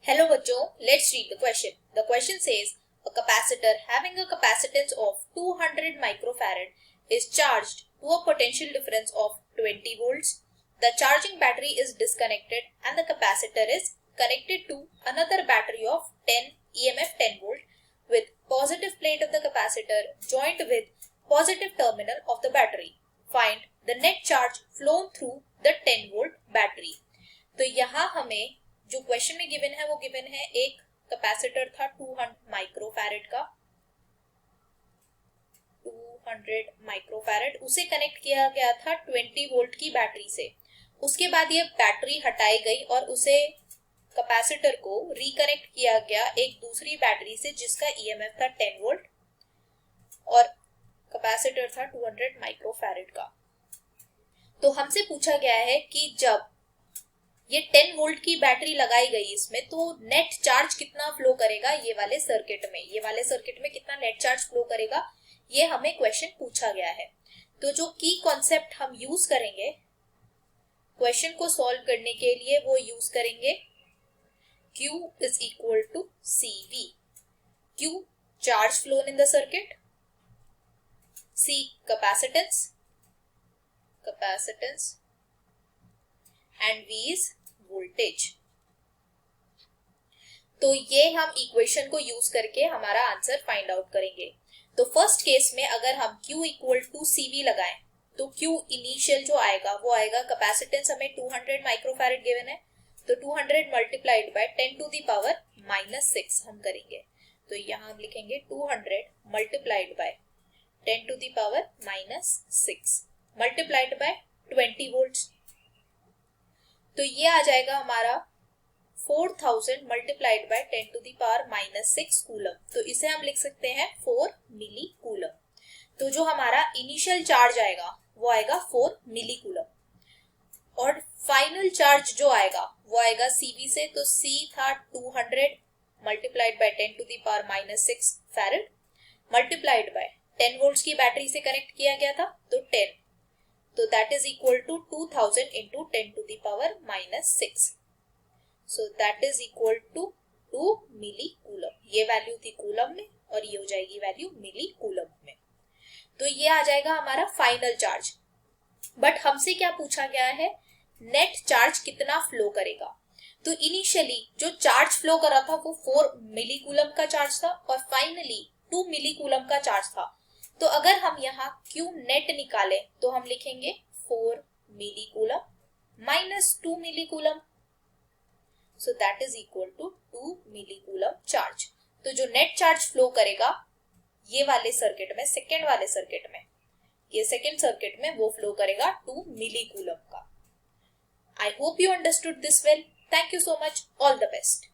Hello बच्चों, let's read the question. The question says a capacitor having a capacitance of 200 microfarad is charged to a potential difference of 20 volts. The charging battery is disconnected and the capacitor is connected to another battery of 10 EMF 10 volt with positive plate of the capacitor joined with positive terminal of the battery. Find the net charge flown through the 10 volt battery. तो यहाँ हमें जो question में given है वो given है एक capacitor था 200 माइक्रोफैरेड का 200 माइक्रोफैरेड उसे कनेक्ट किया गया था 20 वोल्ट की बैटरी से। उसके बाद ये बैटरी हटाई गई और उसे कैपेसिटर को रिकनेक्ट किया गया एक दूसरी बैटरी से जिसका ईएमएफ था 10 वोल्ट और कैपेसिटर था 200 माइक्रोफैरेड का। तो हमसे पूछा गया है कि जब ये 10 वोल्ट की बैटरी लगाई गई इसमें तो नेट चार्ज कितना फ्लो करेगा ये वाले सर्किट में कितना नेट चार्ज फ्लो करेगा ये हमें क्वेश्चन पूछा गया है। तो जो की कॉन्सेप्ट हम यूज करेंगे क्वेश्चन को सॉल्व करने के लिए वो यूज करेंगे Q is equal to CV. Q charge flown in the circuit, C capacitance and V is voltage. तो ये हम इक्वेशन को यूज करके हमारा आंसर फाइंड आउट करेंगे। तो फर्स्ट केस में अगर हम Q इक्वल टू CV लगाएं तो Q इनिशियल जो आएगा वो आएगा कैपेसिटेंस हमें 200 माइक्रोफैरेड गिवन है तो 200 multiplied by 10 to the power -6 हम करेंगे। तो यहाँ हम लिखेंगे 200 multiplied by 10 to the power -6 multiplied by 20 volts. तो ये आ जाएगा हमारा 4000 multiplied by 10 to the power -6 coulomb. तो इसे हम लिख सकते हैं 4 मिली कूलम। तो जो हमारा इनिशियल चार्ज आएगा वो आएगा 4 मिली कूलम और फाइनल चार्ज जो आएगा वो आएगा CV से। तो C था 200 multiplied by 10 to the power -6 farad multiplied by 10 volts की बैटरी से कनेक्ट किया गया था तो 10 तो that is equal to 2000 into 10 to the power -6 so that is equal to 2 milli coulomb. ये वैल्यू थी कूलम में और ये हो जाएगी वैल्यू मिली कूलम में। तो ये आ जाएगा हमारा फाइनल चार्ज। बट हमसे क्या पूछा गया है नेट चार्ज कितना फ्लो करेगा। तो इनिशियली जो चार्ज फ्लो कर रहा था वो 4 मिली कूलम का चार्ज था और फाइनली 2 मिली कूलम का चार्ज था। तो अगर हम यहाँ Q नेट निकालें तो हम लिखेंगे 4 milli coulomb minus 2 milli coulomb so that is equal to 2 milli coulomb charge. तो जो नेट चार्ज फ्लो करेगा ये वाले सर्किट में सेकेंड वाले सर्किट में ये सेकेंड सर्किट में वो फ्लो करेगा 2 मिली कूलम का। I hope you understood this well. Thank you so much. All the best.